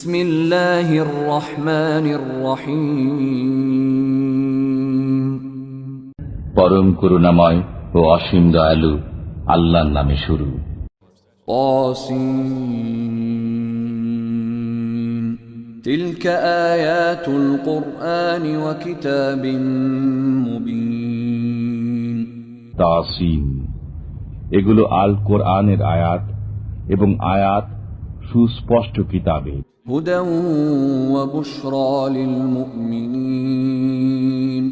বিসমিল্লাহির রহমানির রহিম। পরম করুণাময় ও অসীম দয়ালু আল্লাহর নামে শুরু। তাসিন তিলকা আয়াতুল কুরআন ওয়া কিতাবিম মুবিন। তাসিন, এগুলো আল কোরআনের আয়াত এবং আয়াত সুস্পষ্ট কিতাবে। হুদাও ওয়া বুশরা লিল মুমিনিন,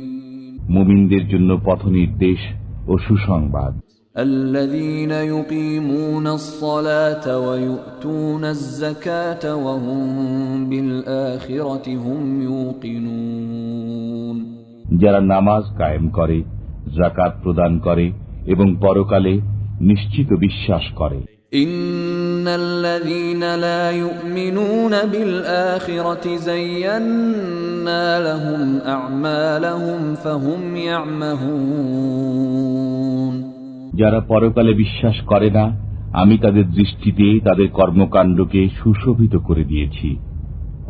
মুমিনদের জন্য পথনির্দেশ ও সুসংবাদ। الذين يقيمون الصلاة ويؤتون الزكاة وهم بالآخرة هم يوقنون, যারা নামাজ কায়েম করে, যাকাত প্রদান করে এবং পরকালে নিশ্চিত বিশ্বাস করে। إن الذين لا يؤمنون بالآخرة زينا لهم أعمالهم فهم يعمهون, যারা পরকালে বিশ্বাস করে না, আমি তাদের দৃষ্টিতে তাদের কর্মকাণ্ডকে সুশোভিত করে দিয়েছি,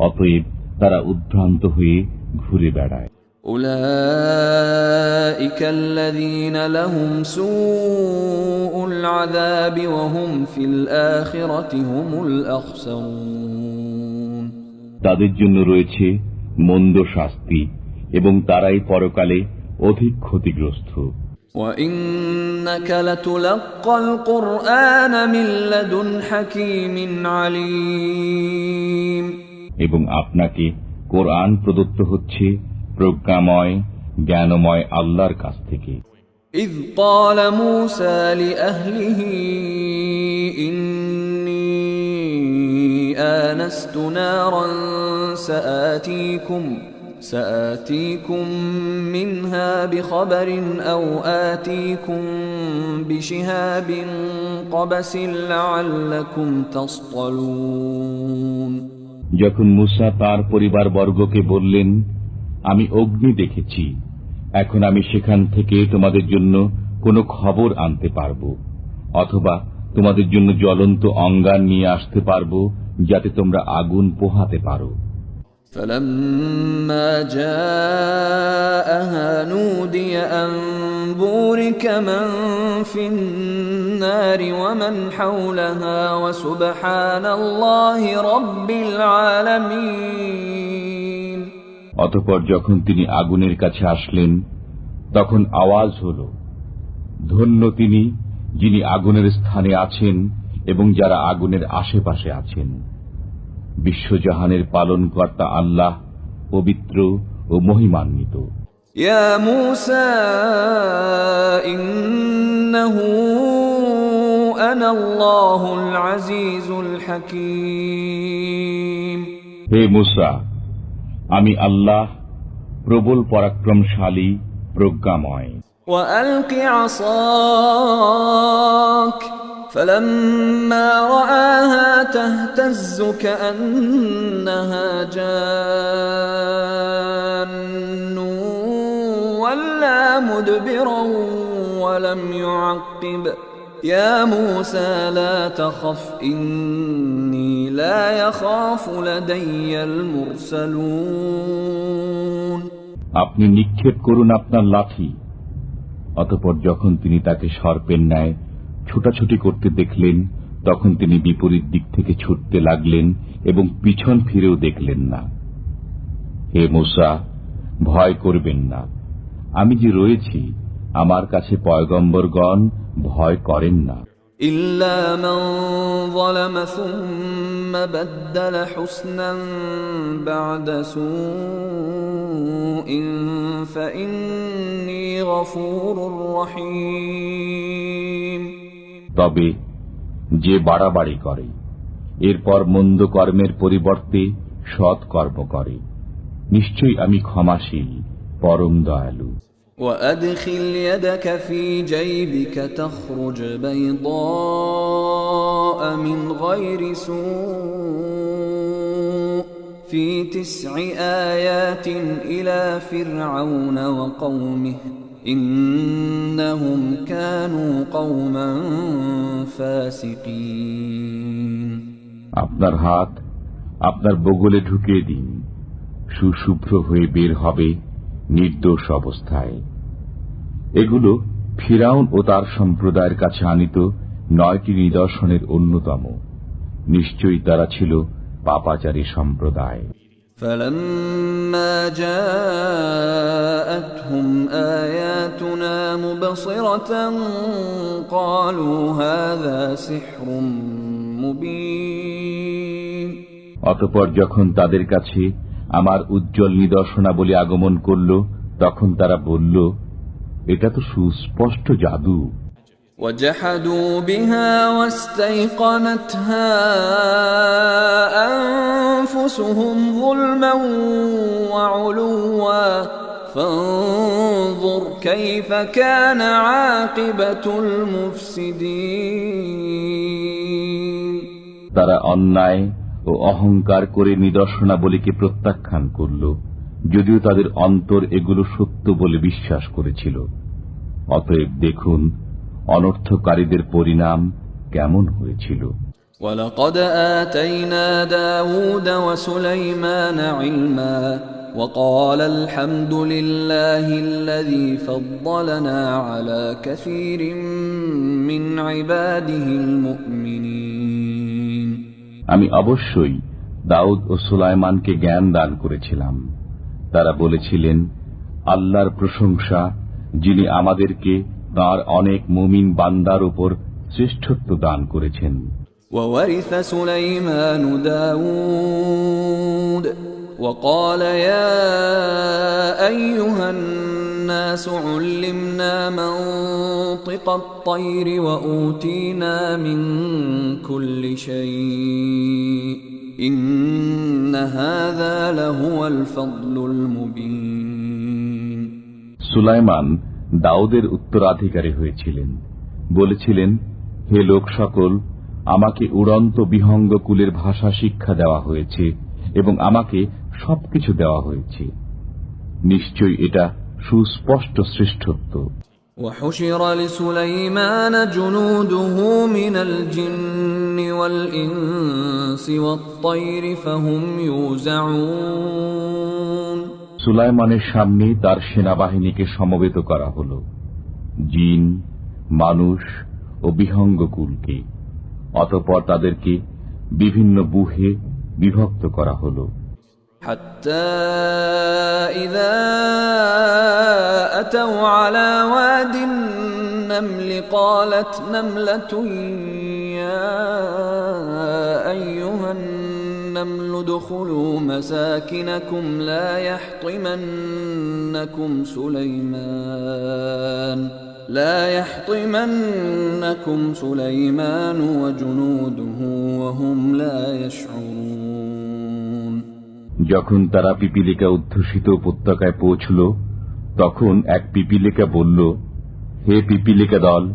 অতএব তারা উদ্ভ্রান্ত হয়ে ঘুরে বেড়ায়। أولئك الذين لهم سوء العذاب وهم في الآخرة هم الأخسرون, তাদের জন্য রয়েছে মন্দ শাস্তি এবং তারাই পরকালে অধিক ক্ষতিগ্রস্ত। وإنك لتلقى القرآن من لدن حكيم عليم, এবং আপনাকে কোরআন প্রদত্ত হচ্ছে প্রজ্ঞাময় জ্ঞানময় আল্লাহর কাছ থেকে। إذ قال موسى لأهله إني آنست نارا سآتيكم منها بخبر أو آتيكم بشهاب قبس لعلكم تصطلون, যখন মুসা তার পরিবারবর্গকে বললেন, আমি অগ্নি দেখেছি, এখন আমি সেখান থেকে তোমাদের জন্য কোনো খবর আনতে পারব, অথবা তোমাদের জন্য জ্বলন্ত অঙ্গার নিয়ে আসতে পারব, যাতে তোমরা আগুন পোহাতে পারো। فلما جاءها نودي أن بورك من في النار ومن حولها وسبحان الله رب العالمين, অতঃপর যখন তিনি আগুনের কাছে আসলেন, তখন আওয়াজ হল, ধন্য তিনি যিনি আগুনের স্থানে আছেন এবং যারা আগুনের আশেপাশে আছেন। বিশ্বজাহানের পালনকর্তা আল্লাহ পবিত্র ও মহিমান্বিত। ইয়া মূসা ইন্নাহু আনাল্লাহুল আজিজুল হাকীম, হে মূসা, আমি আল্লাহ প্রবল পরাক্রমশালী প্রজ্ঞাময়। ওয়া আলকি আসাক فلما رآها تهتز كأنها جان ولا مدبرا ولم يعقب يا موسى لا تخف إني لا يخاف لدي المرسلون, আপনি নিক্ষেপ করুন আপনার লাঠি। অতঃপর যখন তিনি তাকে সর্পের ন্যায় ছুটাছুটি করতে দেখলেন, তখন তিনি বিপরীত দিক থেকে ছুটতে লাগলেন এবং পিছন ফিরেও দেখলেন না। হে মূসা, ভয় করবেন না, আমি যে রয়েছি, আমার কাছে পয়গম্বরগণ ভয় করেন না। ইল্লা মান যালামা সুম্মা বাদদালা হুসনান বা'দা সুইন ফাইন্নী গফুরুর রহিম, তবে যে বাড়াবাড়ি করে, এরপর মন্দ কর্মের পরিবর্তে সৎ কর্ম করে, নিশ্চয়ই আমি ক্ষমাশীল, পরম দয়ালু। وأدخل يدك في جيبك تخرج بيضاء من غير سوء في 9 آيات إلى فرعون وقومه إنهم كانوا قوما فاسقين, আপনার হাত আপনার বগলে ঢুকিয়ে দিন, সুশুভ্র হয়ে বের হবে নির্দোষ অবস্থায়। এগুলো ফিরাউন ও তার সম্প্রদায়ের কাছে আনিত 9টি নিদর্শনের অন্যতম। নিশ্চয়ই তারা ছিল পাপাচারী সম্প্রদায়। فَلَمَّا جَاءَتْهُمْ آيَاتُنَا مُبْصِرَةً قَالُوا هَذَا سِحْرٌ مُبِينٌ। অতঃপর যখন তাদের কাছে আমার উজ্জ্বল নিদর্শনাবলী আগমন করল, তখন তারা বলল, এটা তো সুস্পষ্ট জাদু। وَجَحَدُوا بِهَا وَاسْتَيْقَنَتْهَا أَنفُسُهُمْ ظُلْمًا وَعُلُوًّا فَانظُرْ كَيْفَ كَانَ عَاقِبَةُ الْمُفْسِدِينَ। তারা অন্যায় ও অহংকার করে নিদর্শনাবলীকে প্রত্যাখ্যান করল, যদিও তাদের অন্তর এগুলো সত্য বলে বিশ্বাস করেছিল। অতএব দেখুন অনর্থকারীদের পরিণাম কেমন হয়েছিল। وَلَقَدْ آتَيْنَا دَاوُودَ وَسُلَيْمَانَ عِلْمًا وَقَالَ الْحَمْدُ لِلَّهِ الَّذِي فَضَّلَنَا عَلَى كَثِيرٍ مِّنْ عِبَادِهِ الْمُؤْمِنِينَ। আমি অবশ্যই দাউদ ও সুলাইমানকে জ্ঞান দান করেছিলাম। তারা বলেছিলেন, আল্লাহর প্রশংসা, যিনি আমাদেরকে তাঁর অনেক মুমিন বান্দার উপর শ্রেষ্ঠত্ব দান করেছেন। وَوَرِثَ سُلَيْمَانُ دَاوُودَ وَقَالَ يَا أَيُّهَا النَّاسُ عُلِّمْنَا مَنطِقَ الطَّيْرِ وَأُوتِينَا مِن كُلِّ شَيْءٍ إِنَّ هَذَا لَهُوَ الْفَضْلُ الْمُبِينُ। সুলাইমান দাউদের উত্তরাধিকারী হয়েছিলেন। বলেছিলেন, হে লোক সকল, আমাকে উড়ন্ত বিহঙ্গ কুলের ভাষা শিক্ষা দেওয়া হয়েছে এবং আমাকে সবকিছু দেওয়া হয়েছে। নিশ্চয়ই এটা সুস্পষ্ট শ্রেষ্ঠত্ব। وحشر لسليمان جنوده من الجن والإنس والطير فهم يوزعون। সুলাইমানের সামনে তার সেনাবাহিনীকে সমবেত করা হল, জিন, মানুষ ও বিহঙ্গকুলকে। অতঃপর তাদেরকে বিভিন্ন বুহে বিভক্ত করা হল। حتى إذا أتوا على واد النمل قالت نملة يا أيها النمل ادخلوا مساكنكم لا يحطمنكم سليمان وجنوده وهم لا يشعرون। যখন তারা পিপিলিকা অধ্যুষিত উপত্যকায় পৌঁছল, তখন এক পিপিলিকা বলল, হে পিপিলিকা দল,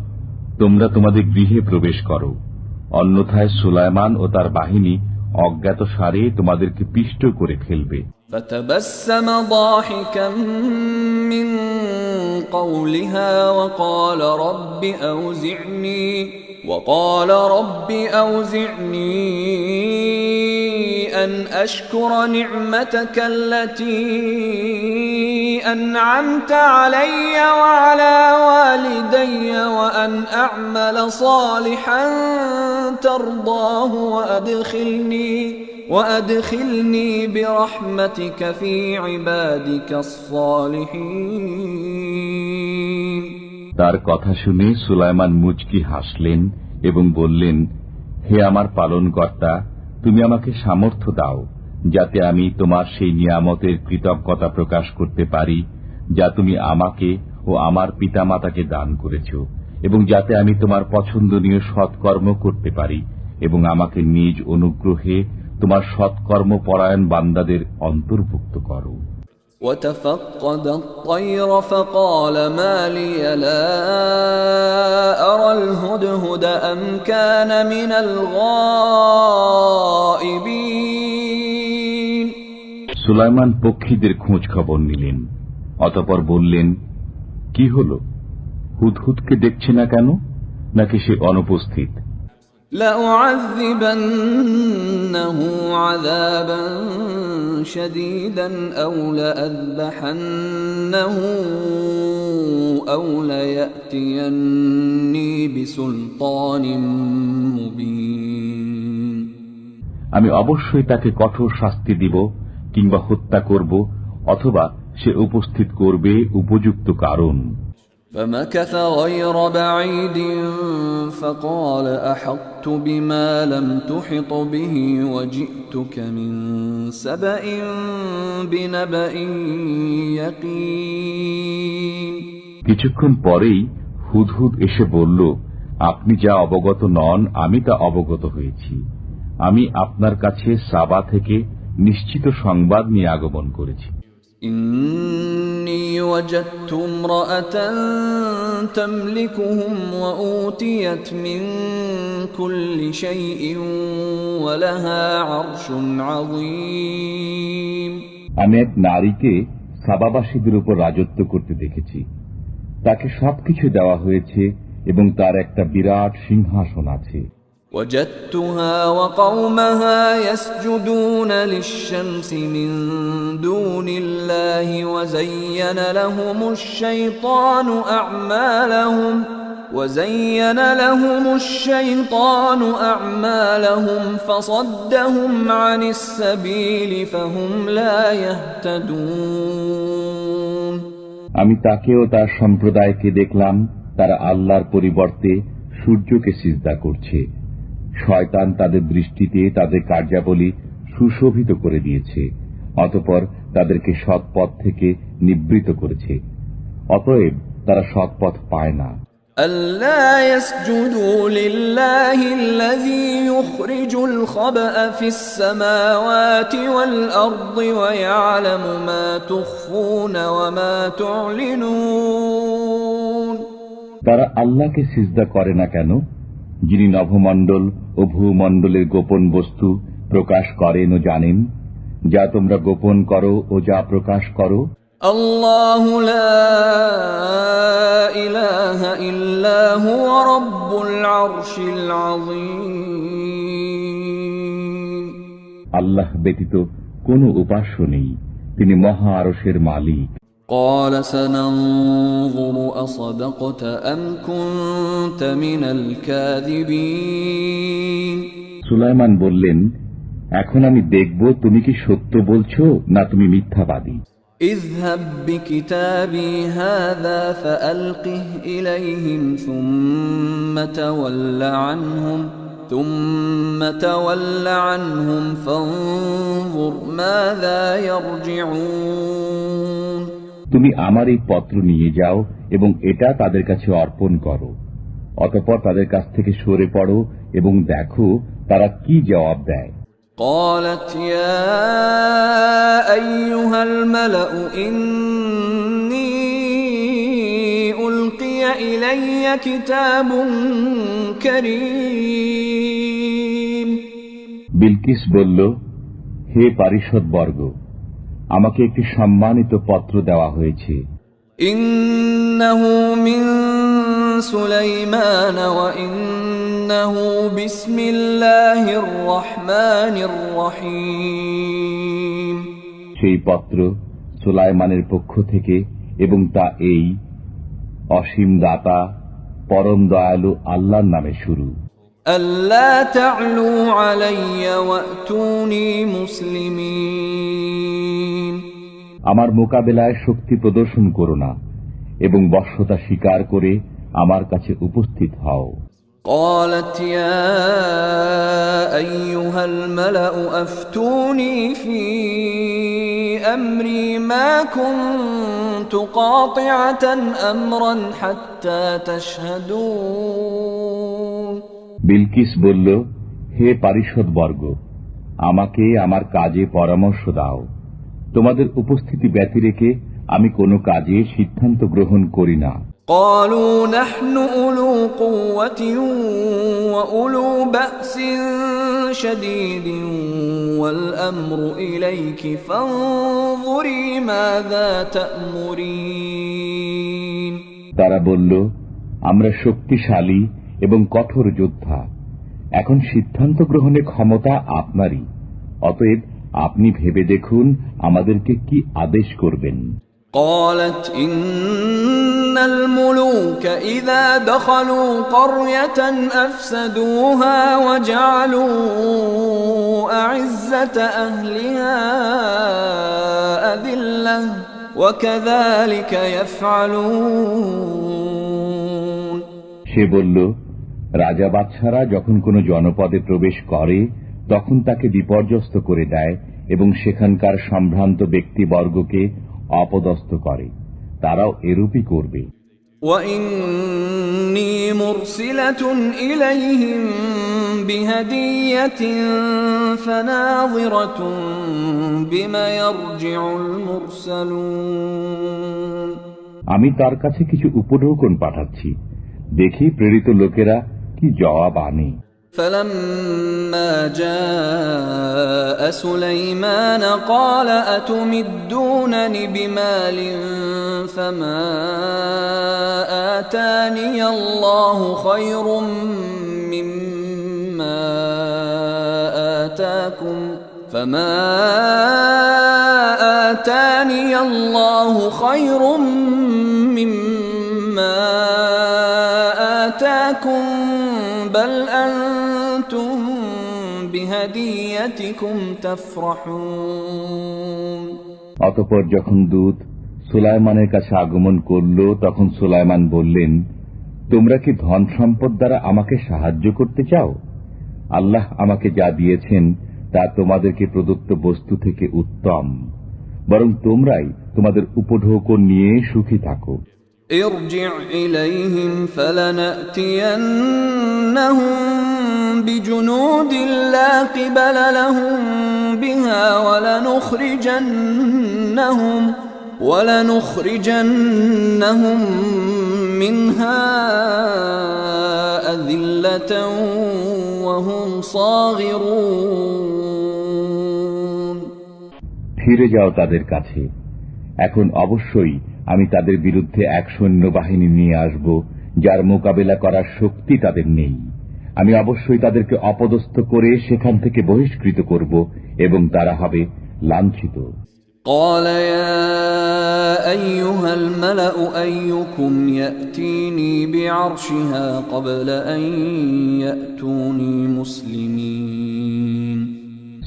তোমরা তোমাদের গৃহে প্রবেশ করো, অন্যথায় সুলাইমান ও তার বাহিনী অজ্ঞাত সারে তোমাদেরকে পিষ্ট করে ফেলবে। فتبسم ضاحكا من قولها وقال رب أوزعني أن أشكر نعمتك التي أنعمت علي وعلى والدي وأن أعمل صالحا ترضاه وأدخلني برحمتك في عبادك الصالحين। তার কথা শুনে সুলাইমান মুচকি হাসলেন এবং বললেন, হে আমার পালনকর্তা, তুমি আমাকে সামর্থ্য দাও যাতে আমি তোমার সেই নিয়ামতের কৃতজ্ঞতা প্রকাশ করতে পারি যা তুমি আমাকে ও আমার পিতামাতাকে দান করেছ, এবং যাতে আমি তোমার পছন্দনীয় সৎকর্ম করতে পারি এবং আমাকে নিজ অনুগ্রহে তোমার সৎকর্ম পরায়ণ বান্দাদের অন্তর্ভুক্ত করো। وتفقد الطير فقال ما لي لا أرى الهدهد أم كان من الغائبين। সুলাইমান পক্ষীদের খোঁজ খবর নিলেন, অতঃপর বললেন, কি হলো, হুদহুদকে দেখছে না কেন, নাকি সে অনুপস্থিত? لأعذبنه عذابا شديدا أو لأذبحنه أو ليأتيني بسلطان مبين আমি অবশ্যই তাকে কঠোর শাস্তি দিব কিংবা হত্যা করব অথবা সে উপস্থিত করবে উপযুক্ত কারণ। فمكث غير بعيد فقال أحطت بما لم تحط به وجئتك من سبأ بنبأ يقين কিছুক্ষণ পরেই হুদহুদ এসে বলল, আপনি যা অবগত নন আমি তা অবগত হয়েছি। আমি আপনার কাছে সাবা থেকে নিশ্চিত সংবাদ নিয়ে আগমন করেছি। إني وجدت امرأة تملكهم وأوتيت من كل شيء ولها عرش عظيم আমি এক নারীকে সাবাবাসীদের উপর রাজত্ব করতে দেখেছি। তাকে সবকিছু দেওয়া হয়েছে এবং তার একটা বিরাট সিংহাসন আছে। وجدتها وقومها يسجدون للشمس من دون الله وزين لهم الشيطان أعمالهم فصدهم عن السبيل فهم لا يهتدون আমি তাকে ও তার সম্প্রদায়কে দেখলাম তারা আল্লাহর পরিবর্তে সূর্যকে সিজদা করছে। শয়তান তাদের দৃষ্টিতে তাদের কার্যাবলী সুশোভিত করে দিয়েছে, অতঃপর তাদেরকে সৎপথ থেকে নিবৃত করেছে। অতএব তারা সৎপথ পায় না। ألا يسجدوا لله الذي يخرج الخبأ في السماوات والأرض ويعلم ما تخفون وما تعلنون তারা আল্লাহকে সিজদা করে না কেন, যিনি নভমণ্ডল ও ভূমণ্ডলের গোপন বস্তু প্রকাশ করেন ও জানেন, যা তোমরা গোপন করো ও যা প্রকাশ করো। আল্লাহু লা ইলাহা ইল্লা হুয়া রাব্বুল আরশিল আযীম। আল্লাহ ব্যতীত কোনো উপাস্য নেই, তিনি মহা আরশের মালিক। قال سننظر أصدقت أم كنت من الكاذبين সুলাইমান বললেন, এখন আমি দেখব তুমি কি সত্য বলছো না তুমি মিথ্যাবাদী। اذهب بكتابي هذا فألقه إليهم ثم تول عنهم فانظر ماذا يرجعون তুমি আমার এই পত্র নিয়ে যাও এবং এটা তাদের কাছে অর্পণ করো, অতঃপর তাদের কাছ থেকে সরে পড়ো এবং দেখো তারা কি জবাব দেয়। قالت يا أيها الملأ إني ألقي إلي كتاب كريم বিলকিস বলল, হে পারিষদ বর্গ, আমাকে একটি সম্মানিত পত্র দেওয়া হয়েছে। ইন্নাহু মিন সুলাইমান ওয়া ইন্নাহু বিসমিল্লাহির রহমানির রহিম। সেই পত্র সুলাইমানের পক্ষ থেকে এবং তা এই অসীম দাতা পরম দয়ালু আল্লাহর নামে শুরু। আল্লা তা'লু আলাইয়া ওয়া'তুনি মুসলিমিন। আমার মোকাবেলায় শক্তি প্রদর্শন করো না এবং বশ্যতা স্বীকার করে আমার কাছে উপস্থিত হও। قالت يا أيها الملأ أفتوني في أمري ما كنت قاطعة أمرا حتى تشهدون বিলকিস বলল, হে পারিষদ বর্গ, আমাকে আমার কাজে পরামর্শ দাও। তোমাদের উপস্থিতি ব্যতি রেখে আমি কোনো কাজে সিদ্ধান্ত গ্রহণ করি না। قالوا نحن أولو قوة وأولو بأس شديد والأمر إليك فانظري ماذا تأمرين তারা বলল, আমরা শক্তিশালী এবং কঠোর যোদ্ধা, এখন সিদ্ধান্ত গ্রহণের ক্ষমতা আপনারই, অতএব আপনি ভেবে দেখুন আমাদেরকে কি আদেশ করবেন। قالت إن الملوك إذا دخلوا قرية أفسدوها وجعلوا أعزة أهلها أذلة وكذلك يفعلون। সে বলল, রাজা বাদশারা যখন কোনো জনপদে প্রবেশ করে তখন তাকে বিপর্যস্ত করে দেয় এবং সেখানকার সম্ভ্রান্ত ব্যক্তিবর্গকে অপদস্থ করে, তারাও এরূপই করবে। وَإِنِّي مُرْسِلَةٌ إِلَيْهِمْ بِهَدِيَّةٍ فَنَاظِرَةٌ بِمَا يَرْجِعُ الْمُرْسَلُونَ। আমি তার কাছে কিছু উপঢৌকন পাঠাচ্ছি, দেখি প্রেরিত লোকেরা কি জবাব আনে। فَلَمَّا جَاءَ سُلَيْمَانَ قَالَ أَتُمِدُّونَنِ بِمَالٍ فَمَا آتَانِيَ اللَّهُ خَيْرٌ مِّمَّا آتَاكُمْ فَمَا آتَانِيَ اللَّهُ خَيْرٌ مِّمَّا آتَاكُمْ بل أنتم بهديتكم تفرحون। অতঃপর যখন দূত সুলাইমানের কাছে আগমন করল তখন সুলাইমান বললেন, তোমরা কি ধন সম্পদ দ্বারা আমাকে সাহায্য করতে চাও? আল্লাহ আমাকে যা দিয়েছেন তা তোমাদেরকে প্রদত্ত বস্তু থেকে উত্তম, বরং তোমরাই তোমাদের উপঢৌকন নিয়ে সুখী থাকো। ارجع إليهم فلنأتينهم بجنود لا قبل لهم بها ولنخرجنهم منها أذلة وهم صاغرون। ফিরে যাও তাদের কাছে, এখন অবশ্যই আমি তাদের বিরুদ্ধে এক সৈন্যবাহিনী নিয়ে আসব যার মোকাবেলা করার শক্তি তাদের নেই। আমি অবশ্যই তাদেরকে অপদস্থ করে সেখান থেকে বহিষ্কৃত করব এবং তারা হবে লাঞ্ছিত। قال يا أيها الملأ أيكم يأتيني بعرشها قبل أن يأتوني مسلمين।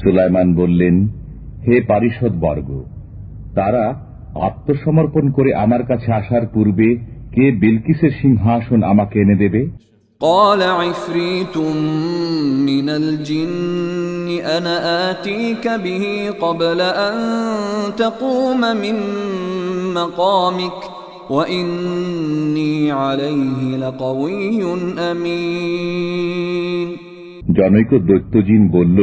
সুলাইমান বললেন, হে পারিষদ বর্গ, তারা আত্মসমর্পণ করে আমার কাছে আসার পূর্বে কে বিলকিসের সিংহাসন আমাকে এনে দেবে? قال عفريت من الجن أنا آتيك به قبل أن تقوم من مقامك وإني عليه لقوي أمين। জনৈক দৈত্যজিন বলল,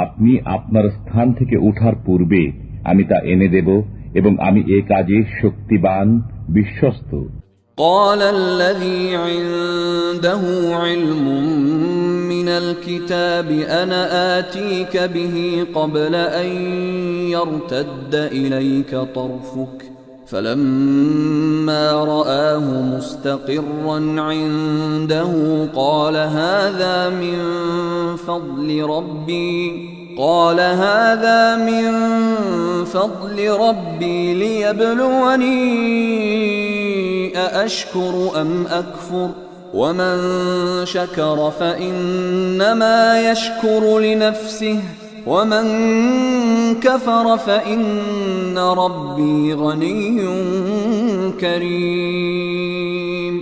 আপনি আপনার স্থান থেকে ওঠার পূর্বে আমি তা এনে দেব এবং আমি এ কাজে শক্তিবান, বিশ্বস্ত। قال الذي عنده علم من الكتاب أنا آتيك به قبل أن يرتد إليك طرفك فلما رآه مستقرا عنده قال هذا من فضل ربي ليبلوني أأشكر أم أكفر ومن شكر فإنما يشكر لنفسه ومن كفر فإن ربي غني كريم।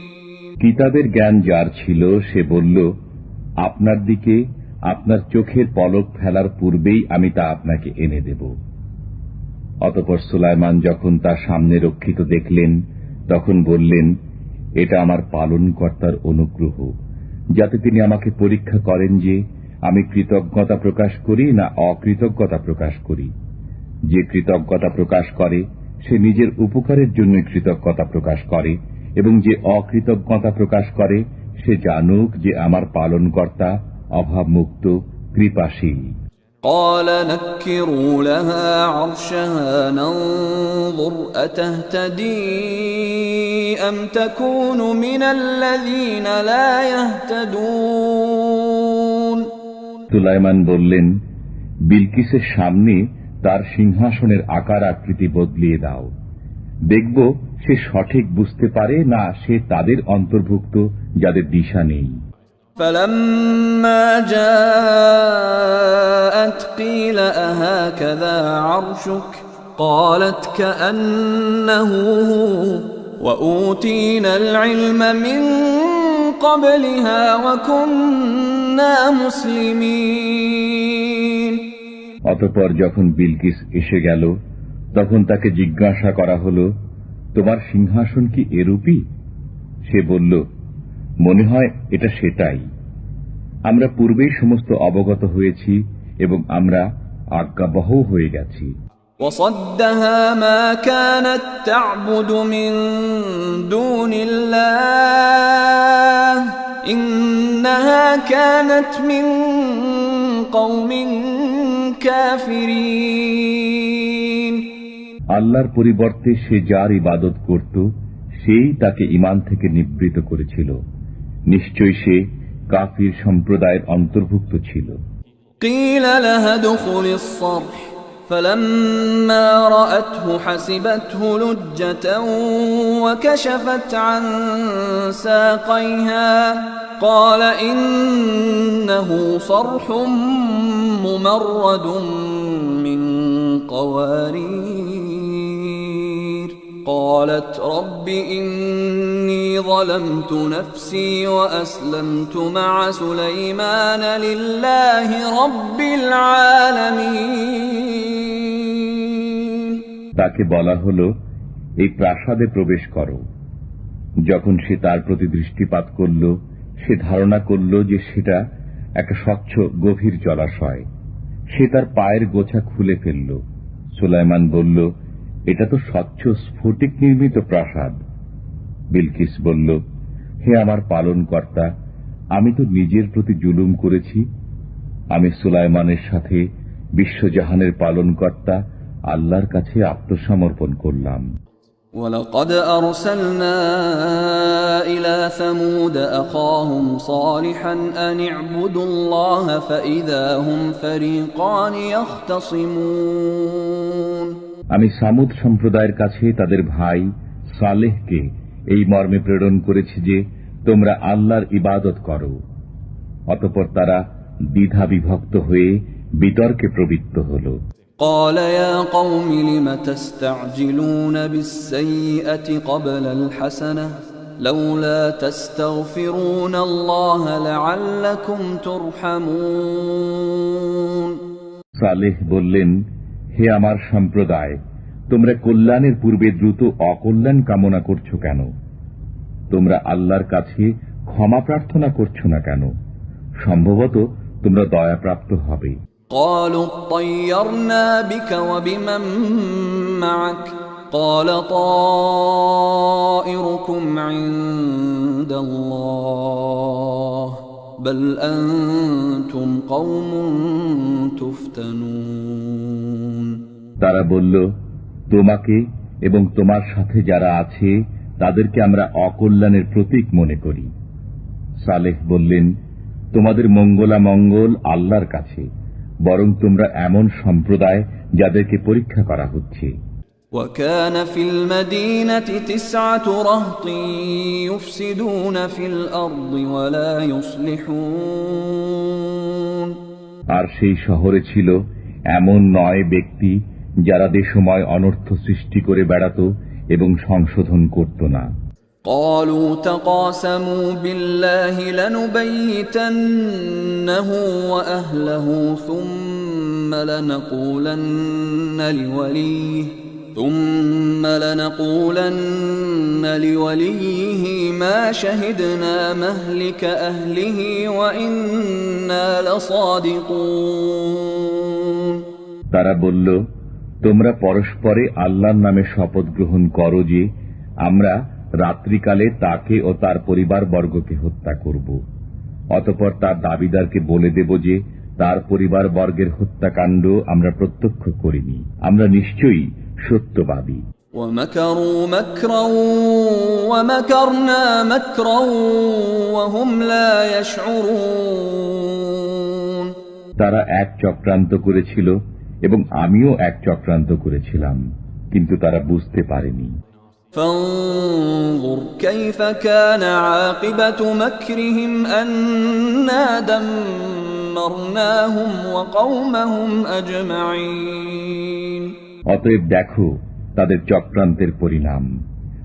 কিতাবের জ্ঞান যার ছিল সে বলল, আপনার দিকে আপনার চোখের পলক ফেলার পূর্বেই আমি তা আপনাকে এনে দেব। অতঃপর সুলাইমান যখন তার সামনে রক্ষিত দেখলেন তখন বললেন, এটা আমার পালনকর্তার অনুগ্রহ, যাতে তিনি আমাকে পরীক্ষা করেন যে আমি কৃতজ্ঞতা প্রকাশ করি না অকৃতজ্ঞতা প্রকাশ করি। যে কৃতজ্ঞতা প্রকাশ করে সে নিজের উপকারের জন্য কৃতজ্ঞতা প্রকাশ করে, এবং যে অকৃতজ্ঞতা প্রকাশ করে সে জানুক যে আমার পালনকর্তা অভাবমুক্ত, কৃপাশীল। قال نكروا لها عرشها ننظر أتهتدي أم تكون من الذين لا يهتدون সুলাইমান বললেন, বিলকিসের সামনে তার সিংহাসনের আকার আকৃতি বদলিয়ে দাও, দেখব সে সঠিক বুঝতে পারে না সে তাদের অন্তর্ভুক্ত যাদের দিশা নেই। فلما جاءت قيل أهكذا عرشك قالت كأنه هو وأوتينا العلم من قبلها وكنا مسلمين। অতঃপর যখন বিলকিস এসে গেল তখন তাকে জিজ্ঞাসা করা হলো, তোমার সিংহাসন কি এরূপই? সে বলল, মনে হয় এটা সেটাই। আমরা পূর্বেই সমস্ত অবগত হয়েছি এবং আমরা আজ্ঞাবহ হয়ে গেছি। وصدها ما كانت تعبد من دون الله إنها كانت من قوم كافرين। আল্লাহর পরিবর্তে সে যার ইবাদত করত সেই তাকে ঈমান থেকে নিবৃত করেছিল। নিশ্চয় সে কাফির সম্প্রদায়ের অন্তর্ভুক্ত ছিল। قيل لها ادخلي الصرح فلما رأته حسبته لجة وكشفت عن ساقيها قال إنه صرح ممرد من قوارير قالت رب إني ظلمت نفسي وأسلمت مع سليمان لله رب العالمين। তাকে বলা হলো, এই প্রাসাদে প্রবেশ করো। যখন সে তার প্রতি দৃষ্টিপাত করল সে ধারণা করল যে সেটা একটা স্বচ্ছ গভীর জলাশয়। সে তার পায়ের গোছা খুলে ফেলল। সুলাইমান বলল, এটা তো স্বচ্ছ স্ফটিক নির্মিত প্রাসাদ। বিলকিস বলল, হে আমার পালনকর্তা, আমি তো নিজের প্রতি জুলুম করেছি। আমি সুলাইমানের সাথে বিশ্বজাহানের পালনকর্তা আল্লাহর কাছে আত্মসমর্পণ করলাম। ولقد أرسلنا إلى ثمود أخاهم صالحا أن اعبدوا الله فإذا هم فريقان يختصمون। আমি সামুদ সম্প্রদায়ের কাছে তাদের ভাই সালেহকে এই মর্মে প্রেরণ করেছি যে তোমরা আল্লাহর ইবাদত করো। অতঃপর তারা দ্বিধা বিভক্ত হয়ে বিতর্কে প্রবৃত্ত হল। قال يا قوم لم تستعجلون بالسيئة قبل الحسنة لولا تستغفرون الله لعلكم ترحمون। সালেহ বললেন, হে আমার সম্প্রদায়, তোমরা কল্যাণের পূর্বে দ্রুত অকল্যাণ কামনা করছো কেন? তোমরা আল্লাহর কাছে ক্ষমা প্রার্থনা করছো না কেন? সম্ভবত তোমরা দয়াপ্রাপ্ত হবে। قالوا اطيرنا بك وبمن معك قال طائركم عند الله بل أنتم قوم تفتنون। তারা বলল, তোমাকে এবং তোমার সাথে যারা আছে তাদেরকে আমরা অকল্যাণের প্রতীক মনে করি। সালেহ বললেন, তোমাদের মঙ্গলামঙ্গল আল্লাহর কাছে, বরং তোমরা এমন সম্প্রদায় যাদেরকে পরীক্ষা করা হচ্ছে। وكان في المدينة 9 رهط يفسدون في الأرض ولا يصلحون। আর সেই শহরে ছিল এমন 9 ব্যক্তি যারা দেশময় অনর্থ সৃষ্টি করে বেড়াত এবং সংশোধন করত না। قالوا تقاسموا بالله لنبيتنه وأهله ثم لنقولن لوليه ما شهدنا مهلك أهله وإنا لصادقون। তারা বলল, তোমরা পরস্পরে আল্লাহর নামে শপথ গ্রহণ করো যে আমরা রাত্রিকালে তাকে ও তার পরিবার বর্গকে হত্যা করব। অতঃপর তার দাবিদারকে বলে দেব যে তার পরিবার বর্গের হত্যাকাণ্ড আমরা প্রত্যক্ষ করিনি, আমরা নিশ্চয়ই সত্যবাদী। ومكروا مكرا ومكرنا مكرا وهم لا يشعرون। তারা এক চক্রান্ত করেছিল এবং আমিও এক চক্রান্ত করেছিলাম, কিন্তু তারা বুঝতে পারেনি। فانظر كيف كان عاقبة مكرهم أنا دمرناهم وقومهم أجمعين। অতএব দেখো তাদের চক্রান্তের পরিণাম।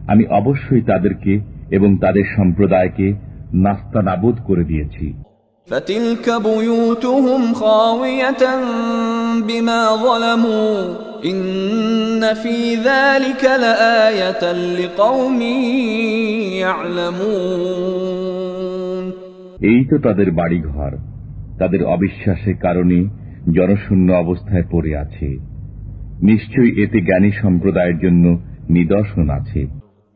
আমি অবশ্যই তাদেরকে এবং তাদের সম্প্রদায়কে নাস্তানাবুদ করে দিয়েছি। فتلك بيوتهم خاوية بما ظلموا إن في ذلك لآية لقوم يعلمون। এই তো তাদের বাড়িঘর তাদের অবিশ্বাসের কারণে জনশূন্য অবস্থায় পড়ে আছে। নিশ্চয়ই এতে জ্ঞানী সম্প্রদায়ের জন্য নিদর্শন আছে।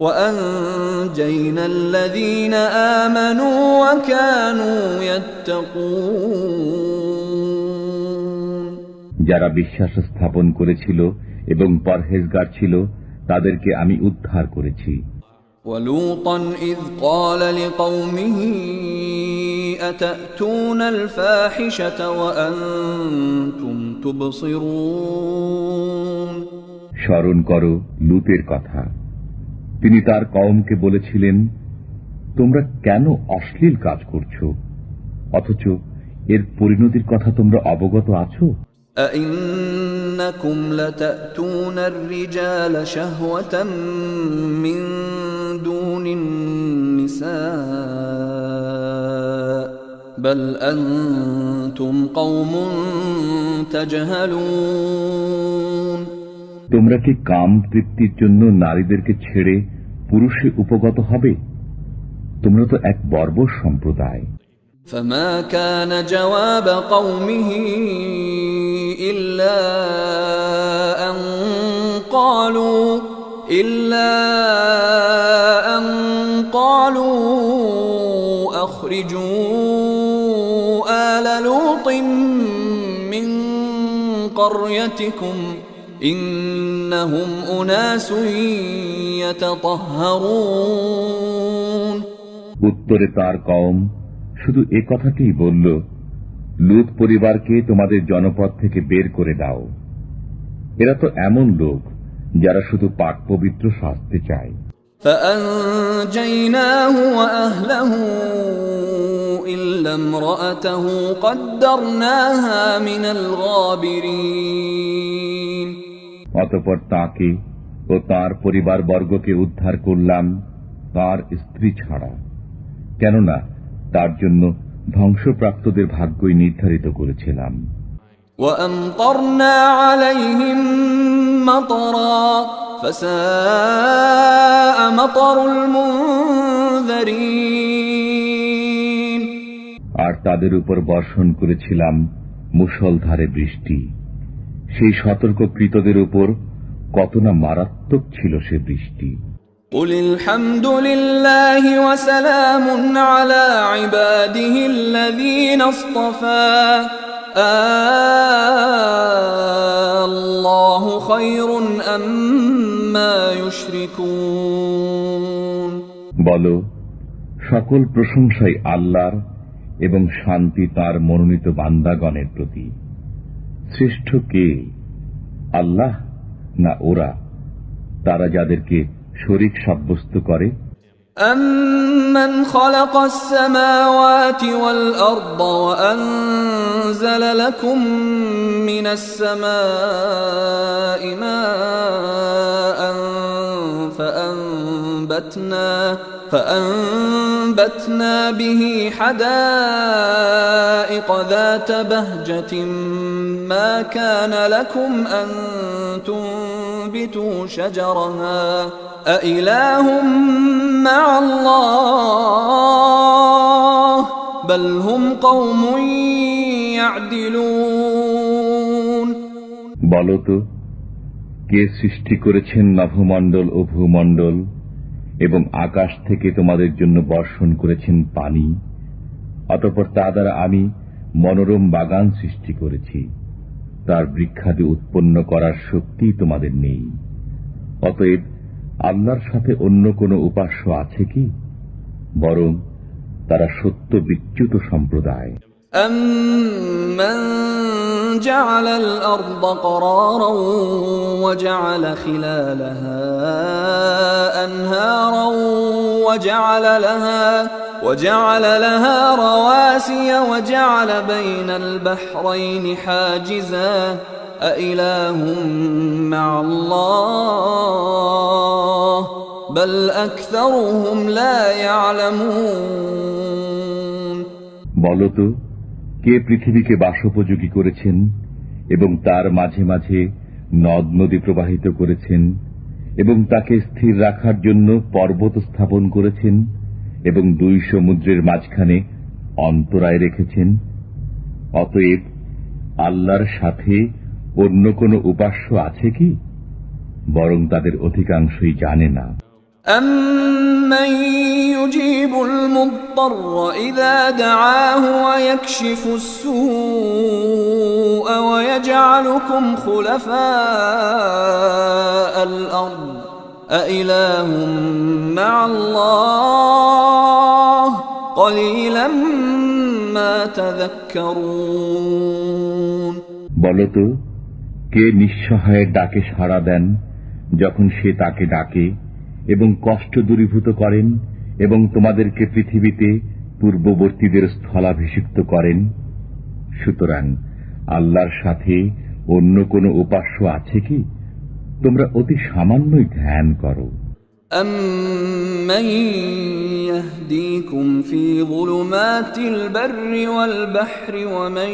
وأنجينا الذين آمنوا وكانوا يتقون। যারা বিশ্বাস স্থাপন করেছিল এবং পরহেজগার ছিল তাদেরকে আমি উদ্ধার করেছি। ولوطا إذ قال لقومه أتأتون الفاحشة وأنتم تبصرون। স্মরণ করো লূতের কথা। তিনি তার কওমকে বলেছিলেন, তোমরা কেন অশ্লীল কাজ করছো, অথচ এর পরিণতির কথা তোমরা অবগত আছো? أئنكم لتأتون الرجال شهوة من دون النساء بل أنتم قوم تجهلون। তোমরা কি কাম তৃপ্তির জন্য নারীদেরকে ছেড়ে পুরুষে উপগত হবে? তোমরা তো এক বর্বর সম্প্রদায়। فما كان جواب قومه إلا أن قالوا أخرجوا آل لوط من قريتكم إنهم أناس يتطهرون। উত্তরে তার কওম শুধু এ কথাটিই বলল, লূত পরিবারকে তোমাদের জনপদ থেকে বের করে দাও। এরা তো এমন লোক যারা শুধু পাক পবিত্র সাজতে চায়। فأنجيناه وأهله إلا امرأته قدرناها من الغابرين। অতঃপর তাকে ও তার পরিবার বর্গকে উদ্ধার করলাম, তার স্ত্রী ছাড়া, কেননা তার জন্য ধ্বংসপ্রাপ্তদের ভাগ্যই নির্ধারিত করেছিলাম। وأمطرنا عليهم مطرا فساء مطر المنذرين। আর তাদের উপর বর্ষণ করেছিলাম মুষলধারে বৃষ্টি। সেই সতর্ককৃতদের উপর কত না মারাত্মক ছিল সে বৃষ্টি। قل الحمد لله وسلام على عباده الذين اصطفى الله خير أما يشركون। বলো, সকল প্রশংসাই আল্লাহর এবং শান্তি তার মনোনীত বান্দাগণের প্রতি। শ্রেষ্ঠ কে, আল্লাহ না ওরা, তারা যাদেরকে শরীক সাব্যস্ত করে? أَمَّنْ خَلَقَ السَّمَاوَاتِ وَالْأَرْضَ وَأَنزَلَ لَكُم مِّنَ السَّمَاءِ مَاءً فَأَنبَتْنَا بِهِ حَدَائِقَ ذَاتَ بَهْجَةٍ مَا كَانَ لَكُمْ أَن تُنبِتُوا شَجَرَهَا أَإِلَٰهٌ مَّعَ اللَّهِ بَلْ هُمْ قَوْمٌ يَعْدِلُونَ। বলো তো, কে সৃষ্টি করেছেন নভমণ্ডল ও ভূমণ্ডল এবং আকাশ থেকে তোমাদের জন্য বর্ষণ করেছেন পানি, অতঃপর তা দ্বারা আমি মনোরম বাগান সৃষ্টি করেছি। তার বৃক্ষাদি উৎপন্ন করার শক্তি তোমাদের নেই। অতএব আল্লাহর সাথে অন্য কোন উপাস্য আছে কি? বরং তারা সত্য বিচ্যুত সম্প্রদায়। أَمَّنْ جعل الأرض قرارا وجعل لها رواسي وجعل بين البحرين حاجزا أإله مع الله بل أكثرهم لا يعلمون বলতো কে পৃথিবীকে বাসোপযোগী করেছেন এবং তার মাঝে মাঝে নদ নদী প্রবাহিত করেছেন এবং তাকে স্থির রাখার জন্য পর্বত স্থাপন করেছেন এবং দুই সমুদ্রের মাঝখানে অন্তরায় রেখেছেন। অতএব আল্লাহর সাথে অন্য কোন উপাস্য আছে কি? বরং তাদের অধিকাংশই জানে না। أَمَّن يُجِيبُ الْمُضْطَرَّ إِذَا دَعَاهُ وَيَكْشِفُ السُّوءَ وَيَجْعَلُكُمْ خُلَفَاءَ الْأَرْضِ أَإِلَٰهٌ مَّعَ اللَّهِ قَلِيلًا مَّا تَذَكَّرُونَ বলতো কে নিঃসহায়ের ডাকে সাড়া দেন যখন সে তাকে ডাকে এবং কষ্ট দূরীভূত করেন এবং তোমাদেরকে পৃথিবীতে পূর্ববর্তীদের স্থলাভিষিক্ত করেন। সুতরাং আল্লাহর সাথে অন্য কোন উপাস্য আছে কি? তোমরা অতি সামান্যই ধ্যান করো। أَمَّن يَهْدِيكُمْ فِي ظُلُمَاتِ الْبَرِّ وَالْبَحْرِ وَمَن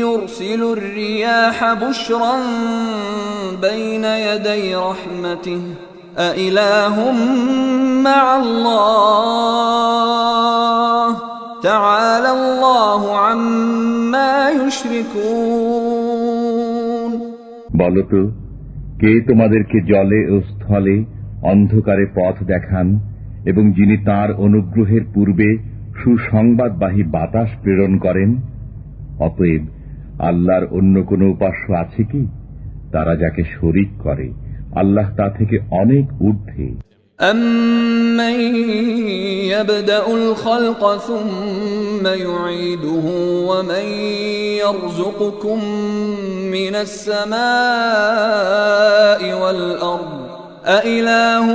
يُرْسِلُ الرِّيَاحَ بُشْرًا بَيْنَ يَدَيْ رَحْمَتِهِ أَإِلَٰهٌ مَّعَ اللَّهِ تَعَالَى اللَّهُ عَمَّا يُشْرِكُونَ বলতো কে তোমাদেরকে জলে ও স্থলে অন্ধকারে পথ দেখান এবং যিনি তাঁর অনুগ্রহের পূর্বে সুসংবাদবাহী বাতাস প্রেরণ করেন। অতএব আল্লাহর অন্য কোন উপাস্য আছে কি? তারা যাকে শরীক করে আল্লাহ তা থেকে অনেক ঊর্ধ্বে। أَمَّن يَبْدَأُ الْخَلْقَ ثُمَّ يُعِيدُهُ وَمَن يَرْزُقُكُم مِّنَ السَّمَاءِ وَالْأَرْضِ أَإِلَٰهٌ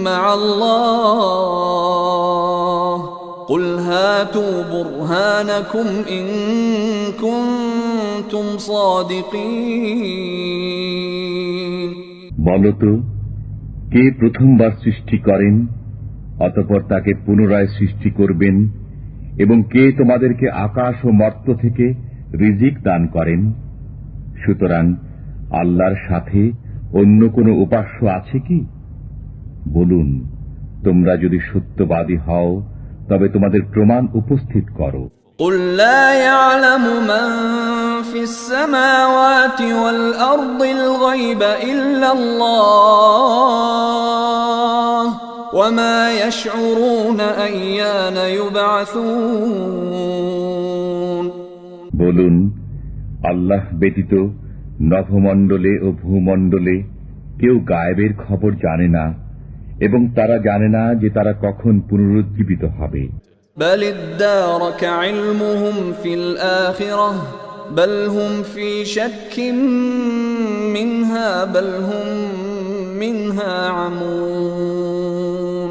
مَّعَ اللَّهِ قُلْ هَاتُوا بُرْهَانَكُمْ إِن كُنتُمْ صَادِقِينَ বলতো কে প্রথমবার সৃষ্টি করেন অতঃপর তাকে পুনরায় সৃষ্টি করবেন এবং কে তোমাদেরকে আকাশ ও মর্ত্য থেকে রিজিক দান করেন? সুতরাং আল্লাহর সাথে অন্য কোন উপাস্য আছে কি? বলুন, তোমরা যদি সত্যবাদী হও তবে তোমাদের প্রমাণ উপস্থিত করো। قُل لَّا يَعْلَمُ مَن فِي السَّمَاوَاتِ وَالْأَرْضِ الْغَيْبَ إِلَّا اللَّهُ وَمَا يَشْعُرُونَ أَيَّانَ يُبْعَثُونَ বলুন, আল্লাহ ব্যতীত নভমণ্ডলে ও ভূমণ্ডলে কেউ গায়েবের খবর জানে না এবং তারা জানে না যে তারা কখন পুনরুজ্জীবিত হবে। بل ادارك علمهم في الآخرة بل هم في شك منها بل هم منها عمون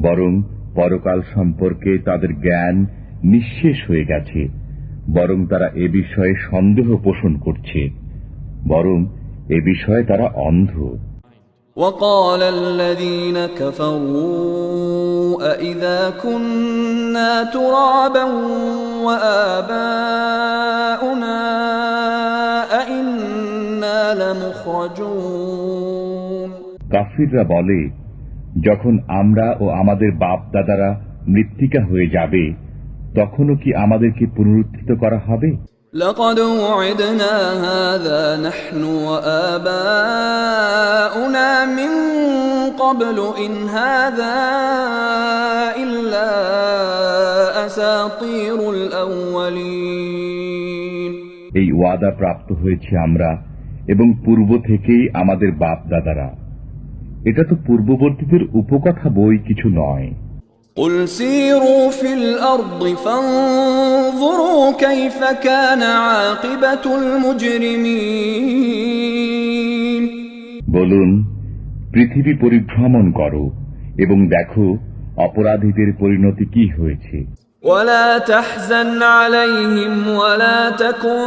বরং পরকাল সম্পর্কে তাদের জ্ঞান নিঃশেষ হয়ে গেছে, বরং তারা এ বিষয়ে সন্দেহ পোষণ করছে, বরং এ বিষয়ে তারা অন্ধ। وقال الذين كفروا أإذا كنا ترابا وآباؤنا أإنا لمخرجون কাফিররা বলে, যখন আমরা ও আমাদের বাপ দাদারা মৃত্তিকা হয়ে যাবে তখনও কি আমাদেরকে পুনরুত্থিত করা হবে? لقد وعدنا هذا نحن وآباؤنا من قبل إن هذا إلا أساطير الأولين এই ওয়াদা প্রাপ্ত হয়েছে আমরা এবং পূর্ব থেকেই আমাদের বাপ দাদারা। এটা তো পূর্ববর্তীদের উপকথা বই কিছু নয়। قل سيروا في الأرض فانظروا كيف كان عاقبة المجرمين বলুন, পৃথিবী পরিভ্রমণ করো এবং দেখো অপরাধীদের পরিণতি কি হয়েছে। ولا تحزن عليهم ولا تكن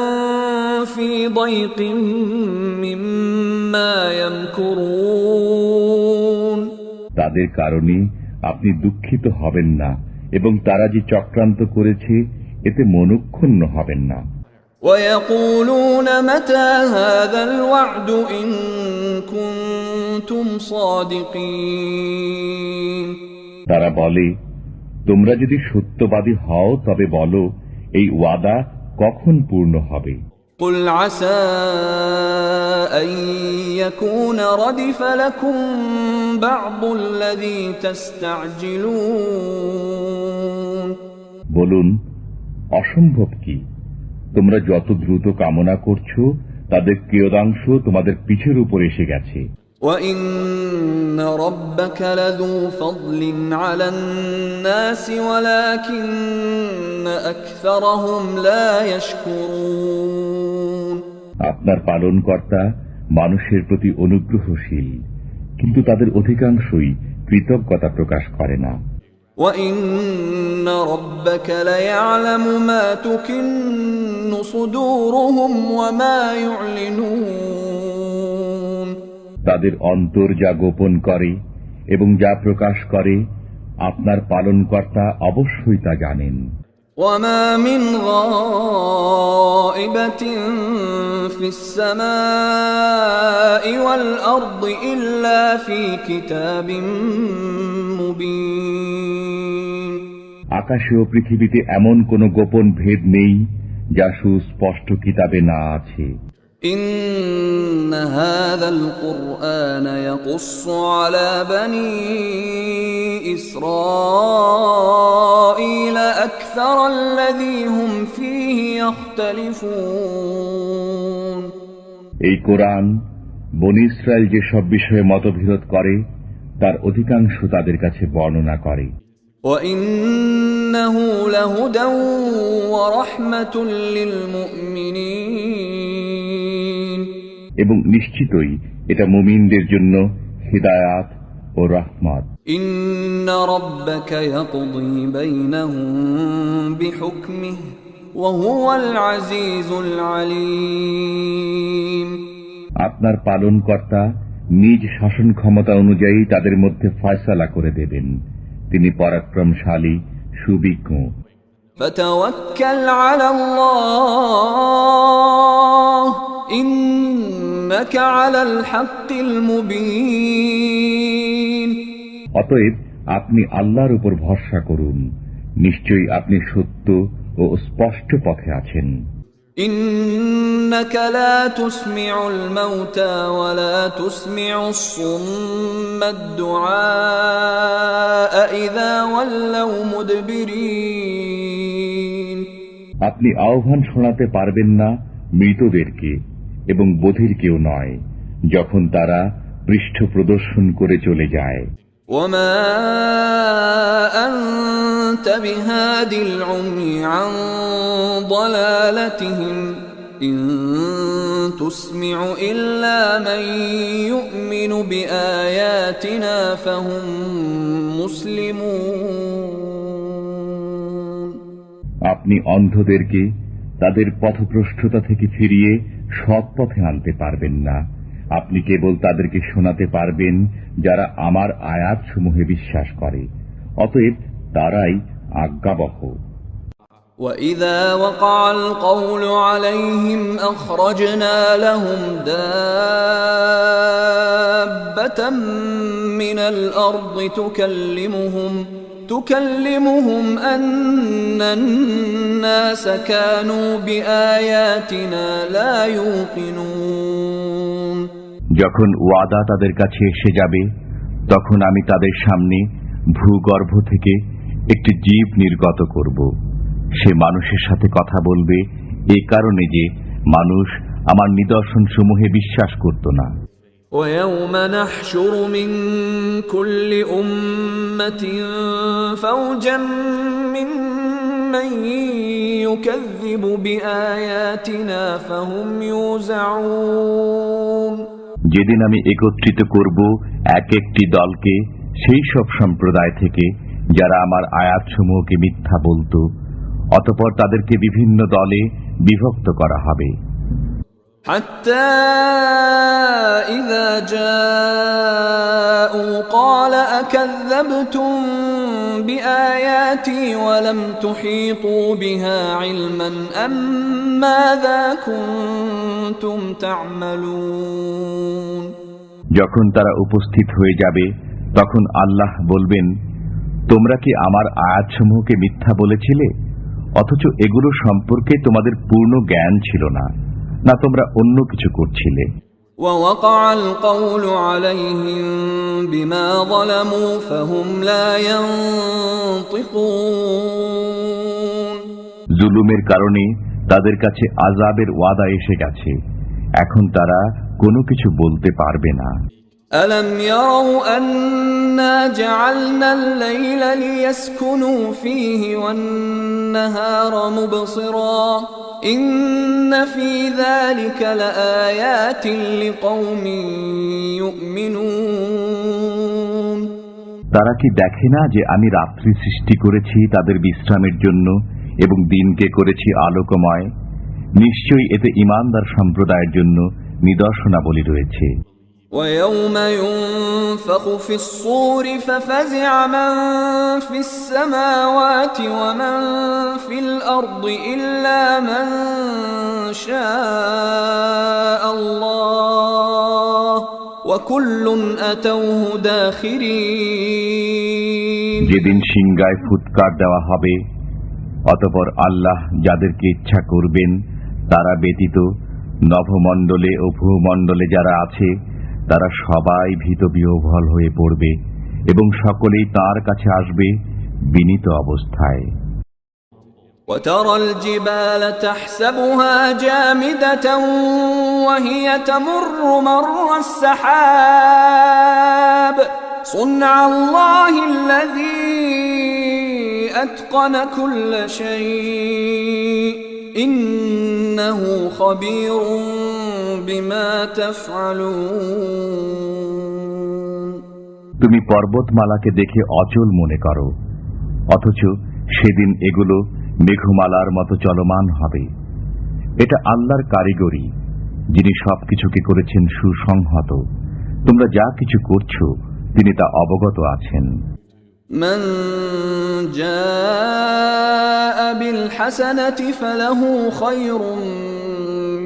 في ضيق مما يمكرون তাদের কারণে আপনি দুঃখিত হবেন না এবং তারা যে চক্রান্ত করেছে এতে মনক্ষুণ্ণ হবেন না। ويقولون متى هذا الوعد إن كنتم صادقين তারা বলে, তোমরা যদি সত্যবাদী হও তবে বলো এই ওয়াদা কখন পূর্ণ হবে। قل عسى أن يكون ردف لكم بعض الذي تستعجلون বলুন, অসম্ভব কি, তোমরা যত দ্রুত কামনা করছো তাদের কিয়দাংশ তোমাদের পিঠের উপর এসে গেছে। وَإِنَّ رَبَّكَ لَذُو فَضْلٍ عَلَى النَّاسِ وَلَكِنَّ أَكْثَرَهُمْ لَا يَشْكُرُونَ আপনার পালনকর্তা মানুষের প্রতি অনুগ্রহশীল, কিন্তু তাদের অধিকাংশই কৃতজ্ঞতা প্রকাশ করে না। وَإِنَّ رَبَّكَ لَيَعْلَمُ مَا تُكِنُّ صُدُورُهُمْ وَمَا يُعْلِنُونَ তাদের অন্তর যা গোপন করে এবং যা প্রকাশ করে আপনার পালনকর্তা অবশ্যই তা জানেন। وَمَا مِنْ غَائِبَةٍ فِي السَّمَاءِ وَالْأَرْضِ إِلَّا فِي كِتَابٍ مُبِينٍ আকাশে ও পৃথিবীতে এমন কোনো গোপন ভেদ নেই যা সুস্পষ্ট কিতাবে না আছে। إِنَّ هَذَا الْقُرْآنَ يَقُصُّ عَلَى بَنِي إِسْرَائِيلَ أَكْثَرَ الَّذِي هُمْ فِيهِ يَخْتَلِفُونَ এই কোরআন বনী ইসরায়েল যেসব বিষয়ে মতবিরোধ করে তার অধিকাংশ তাদের কাছে বর্ণনা করে। وَإِنَّهُ لَهُدًى وَرَحْمَةٌ لِّلْمُؤْمِنِينَ এবং নিশ্চিতই এটা মুমিনদের জন্য হিদায়াত ও রহমত। إِنَّ رَبَّكَ يَقْضِي بَيْنَهُم بِحُكْمِهِ وَهُوَ الْعَزِيزُ الْعَلِيمُ আপনার পালনকর্তা নিজ শাসন ক্ষমতা অনুযায়ী তাদের মধ্যে ফয়সালা করে দেবেন, তিনি পরাক্রমশালী সুবিজ্ঞ। فَتَوَكَّلْ عَلَى اللَّهِ إِنَّكَ عَلَى الْحَقِّ الْمُبِينِ অতএব আপনি আল্লাহর উপর ভরসা করুন, নিশ্চয়ই আপনি সত্য ও স্পষ্ট পথে আছেন। إِنَّكَ لَا تُسْمِعُ الْمَوْتَى وَلَا تُسْمِعُ الصُّمَّ الدُّعَاءَ إِذَا وَلَّوْا مُدْبِرِينَ আপনি আহ্বান শোনাতে পারবেন না মৃতদেরকে এবং বধিরকেও নয়, যখন তারা পৃষ্ঠ প্রদর্শন করে চলে যায়। وَمَا أَنْتَ بِهَادِ الْعُمْيِ عَنْ ضَلَالَتِهِمْ إِنْ تُسْمِعُ إِلَّا مَنْ يُؤْمِنُ بِآيَاتِنَا فَهُمْ مُسْلِمُونَ আপনি অন্ধদেরকে তাদের পথভ্রষ্টতা থেকে ফিরিয়ে সৎ পথে আনতে পারবেন না, আপনি কেবল তাদেরকে শোনাতে পারবেন যারা আমার আয়াতসমূহে বিশ্বাস করে, অতএব তারাই আজ্ঞাবহ। وَإِذَا وَقَعَ الْقَوْلُ عَلَيْهِمْ أَخْرَجْنَا لَهُمْ دَابَّةً مِّنَ الْأَرْضِ تُكَلِّمُهُمْ أَنَّ النَّاسَ كَانُوا بِآيَاتِنَا لَا يُوقِنُونَ যখন ওয়াদা তাদের কাছে এসে যাবে তখন আমি তাদের সামনে ভূগর্ভ থেকে একটি জীব নির্গত করব, সে মানুষের সাথে কথা বলবে এই কারণে যে মানুষ আমার নিদর্শন সমূহে বিশ্বাস করত না। ويوم نحشر من كل أمة فوجا ممن يكذب بآياتنا فهم يوزعون যেদিন আমি একত্রিত করব এক একটি দলকে সেই সব সম্প্রদায় থেকে যারা আমার আয়াতসমূহকে মিথ্যা বলতো, অতঃপর তাদেরকে বিভিন্ন দলে বিভক্ত করা হবে। حتى إذا جاءوا قال أكذبتم بآياتي ولم تحيطوا بها علما أم ماذا كنتم تعملون যখন তারা উপস্থিত হয়ে যাবে তখন আল্লাহ বলবেন, তোমরা কি আমার আয়াতসমূহকে মিথ্যা বলেছিলে, অথচ এগুলো সম্পর্কে তোমাদের পূর্ণ জ্ঞান ছিল না, না তোমরা অন্য কিছু করছিলে। ووقع القول عليهم بما ظلموا فهم لا ينطقون জুলুমের কারণে তাদের কাছে আযাবের ওয়াদা এসে গেছে, এখন তারা কোনো কিছু বলতে পারবে না। ألم يروا أنا جعلنا الليل ليسكنوا فيه والنهار مبصرا إن في ذلك لآيات لقوم يؤمنون তারা কি দেখে না যে আমি রাত্রি সৃষ্টি করেছি তাদের বিশ্রামের জন্য এবং দিনকে করেছি আলোকময়? নিশ্চয়ই এতে ঈমানদার সম্প্রদায়ের জন্য নিদর্শনাবলী রয়েছে। ويوم ينفخ في الصور ففزع من في السماوات ومن في الأرض إلا من شاء الله وكل أتوه داخرين যেদিন সিংগায় ফুৎকার দেওয়া হবে, অতঃপর আল্লাহ যাদেরকে ইচ্ছা করবেন তারা ব্যতীত নভমণ্ডলে ও ভূমণ্ডলে যারা আছে তারা সবাই ভীতবিহ্বল হয়ে পড়বে এবং সকলেই তার কাছে আসবে বিনীত অবস্থায়। وترى الجبال تحسبها جامدة وهي تمر مر السحاب صنع الله الذي أتقن كل شيء إنه خبير بما تفعلون তুমি পর্বতমালাকে দেখে অচল মনে করো, অথচ সেদিন এগুলো মেঘমালার মতো চলমান হবে। এটা আল্লাহর কারিগরি, যিনি সবকিছুকে করেছেন সুসংহত। তোমরা যা কিছু করছো তিনি তা অবগত আছেন। من جاء بالحسنة فله خير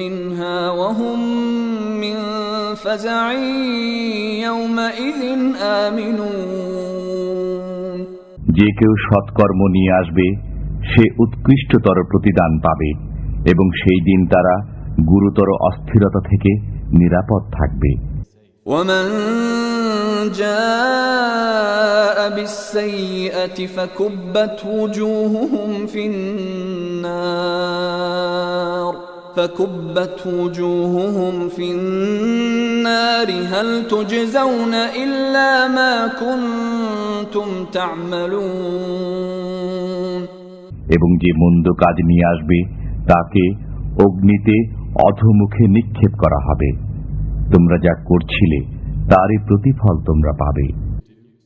منها وهم من فزع يومئذ آمنون যে কেউ সৎকর্ম নিয়ে আসবে সে উৎকৃষ্টতর প্রতিদান পাবে এবং সেই দিন তারা গুরুতর অস্থিরতা থেকে নিরাপদ থাকবে। ومن جاء بالسيئة فكبت وجوههم في النار هل تجزون إلا ما كنتم تعملون এবং যে মন্দ কাজ নিয়ে আসবে তাকে অগ্নিতে অধোমুখে নিক্ষেপ করা হবে। তোমরা যা করছিলে তারই প্রতিফল তোমরা পাবে।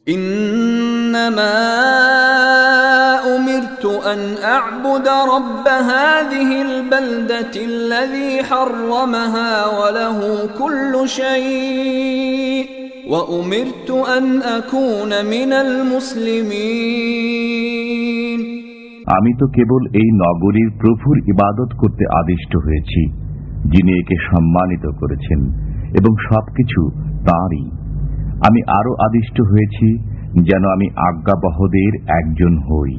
إنما أمرت أن أعبد رب هذه البلدة الذي حرمها وله كل شيء وأمرت أن أكون من المسلمين আমি তো কেবল এই নগরীর প্রভুর ইবাদত করতে আদিষ্ট হয়েছি, যিনি একে সম্মানিত করেছেন এবং সবকিছু তাঁরই। আমি আরো আদিষ্ট হয়েছি যেন আমি আজ্ঞাবহদের একজন হই।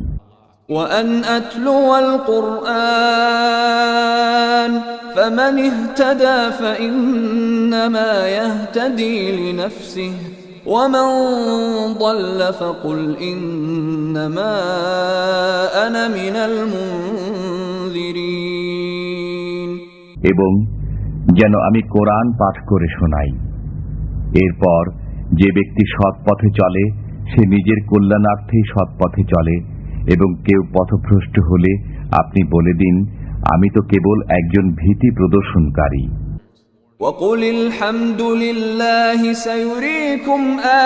وأن أتلو القرآن فمن اهتدى فإنما يهتدي لنفسه ومن ضل فقل إنما أنا من المنذرين এবং যেন আমি কোরআন পাঠ করে শোনাই, এরপর যে ব্যক্তি সৎ পথে চলে সে নিজের কল্যাণার্থেই সৎ পথে চলে, এবং কেউ পথভ্রষ্ট হলে আপনি বলে দিন, আমি তো কেবল একজন ভীতি প্রদর্শনকারী। وَقُلِ الْحَمْدُ لِلَّهِ سَيُرِيكُمْ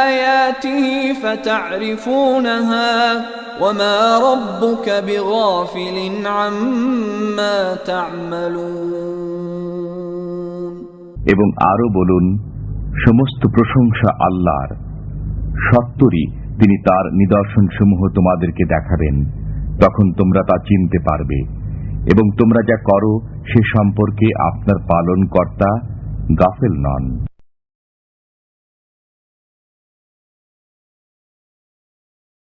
آيَاتِهِ فَتَعْرِفُونَهَا وَمَا رَبُّكَ بِغَافِلٍ عَمَّا تَعْمَلُونَ। এবং আরো বলুন, সমস্ত প্রশংসা আল্লাহর, সত্তরই তিনি তার নিদর্শনসমূহ তোমাদেরকে দেখাবেন, তখন তোমরা তা চিনতে পারবে, এবং তোমরা যা করো সে সম্পর্কে আপনার পালনকর্তা গাফেল নন।